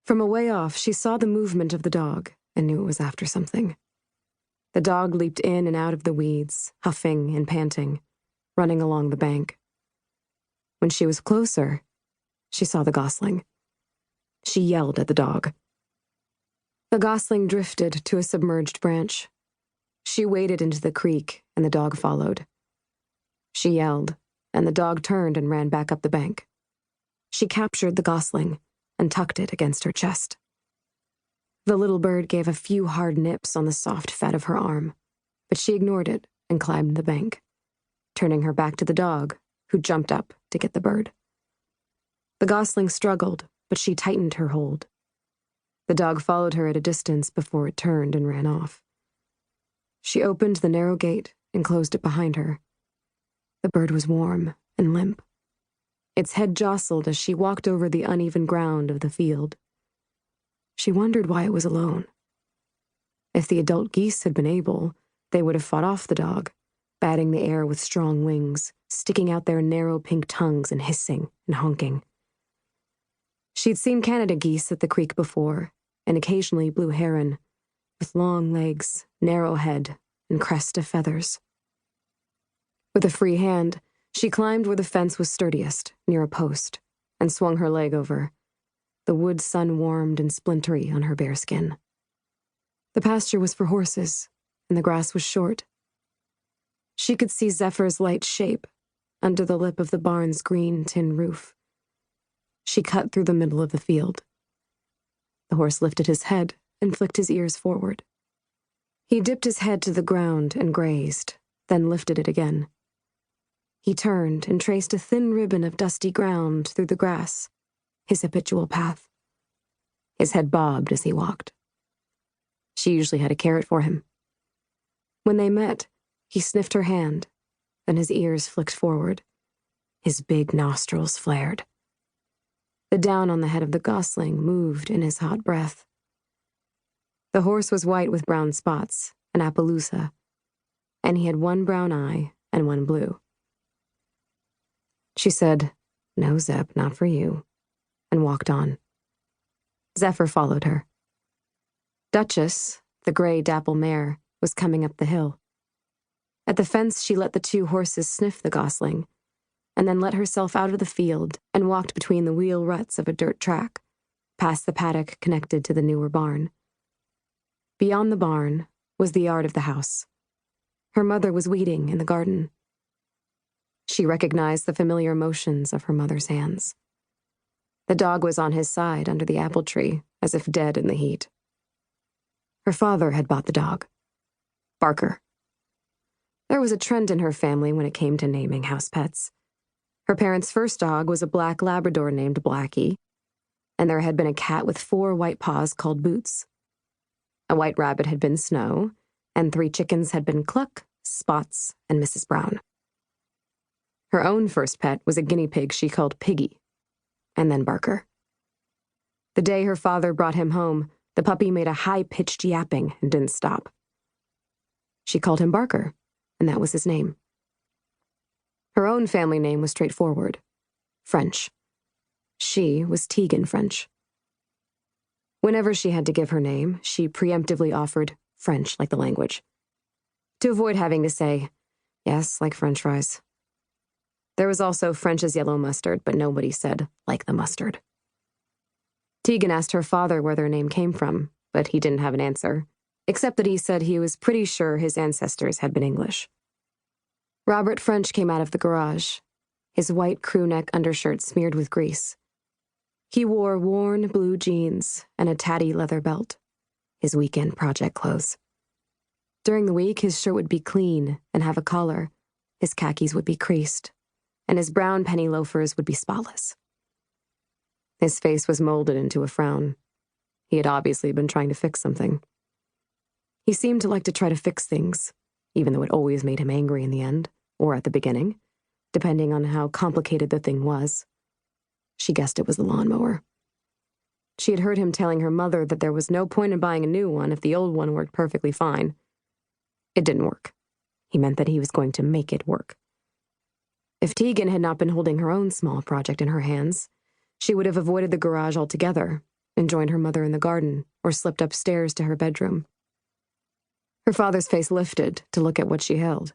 From a way off, she saw the movement of the dog and knew it was after something. The dog leaped in and out of the weeds, huffing and panting, running along the bank. When she was closer, she saw the gosling. She yelled at the dog. The gosling drifted to a submerged branch. She waded into the creek, and the dog followed. She yelled, and the dog turned and ran back up the bank. She captured the gosling and tucked it against her chest. The little bird gave a few hard nips on the soft fat of her arm, but she ignored it and climbed the bank, turning her back to the dog, who jumped up to get the bird. The gosling struggled, but she tightened her hold. The dog followed her at a distance before it turned and ran off. She opened the narrow gate and closed it behind her. The bird was warm and limp. Its head jostled as she walked over the uneven ground of the field. She wondered why it was alone. If the adult geese had been able, they would have fought off the dog, batting the air with strong wings, sticking out their narrow pink tongues and hissing and honking. She'd seen Canada geese at the creek before, and occasionally blue heron, with long legs, narrow head, and crest of feathers. With a free hand, she climbed where the fence was sturdiest, near a post, and swung her leg over. The wood sun warmed and splintery on her bare skin. The pasture was for horses, and the grass was short. She could see Zephyr's light shape under the lip of the barn's green tin roof. She cut through the middle of the field. The horse lifted his head and flicked his ears forward. He dipped his head to the ground and grazed, then lifted it again. He turned and traced a thin ribbon of dusty ground through the grass, his habitual path. His head bobbed as he walked. She usually had a carrot for him. When they met, he sniffed her hand, then his ears flicked forward. His big nostrils flared. The down on the head of the gosling moved in his hot breath. The horse was white with brown spots, an Appaloosa, and he had one brown eye and one blue. She said, "No, Zep, not for you," and walked on. Zephyr followed her. Duchess, the gray dapple mare, was coming up the hill. At the fence, she let the two horses sniff the gosling, and then let herself out of the field and walked between the wheel ruts of a dirt track, past the paddock connected to the newer barn. Beyond the barn was the yard of the house. Her mother was weeding in the garden. She recognized the familiar motions of her mother's hands. The dog was on his side under the apple tree, as if dead in the heat. Her father had bought the dog. Barker. There was a trend in her family when it came to naming house pets. Her parents' first dog was a black Labrador named Blackie, and there had been a cat with 4 white paws called Boots. A white rabbit had been Snow, and 3 chickens had been Cluck, Spots, and Mrs. Brown. Her own first pet was a guinea pig she called Piggy, and then Barker. The day her father brought him home, the puppy made a high-pitched yapping and didn't stop. She called him Barker, and that was his name. Her own family name was straightforward, French. She was Teagan French. Whenever she had to give her name, she preemptively offered French like the language, to avoid having to say, "Yes, like French fries." There was also French's yellow mustard, but nobody said, "like the mustard." Teagan asked her father where their name came from, but he didn't have an answer, except that he said he was pretty sure his ancestors had been English. Robert French came out of the garage, his white crewneck undershirt smeared with grease. He wore worn blue jeans and a tatty leather belt, his weekend project clothes. During the week, his shirt would be clean and have a collar, his khakis would be creased, and his brown penny loafers would be spotless. His face was molded into a frown. He had obviously been trying to fix something. He seemed to like to try to fix things, even though it always made him angry in the end, or at the beginning, depending on how complicated the thing was. She guessed it was the lawnmower. She had heard him telling her mother that there was no point in buying a new one if the old one worked perfectly fine. It didn't work. He meant that he was going to make it work. If Teagan had not been holding her own small project in her hands, she would have avoided the garage altogether and joined her mother in the garden or slipped upstairs to her bedroom. Her father's face lifted to look at what she held.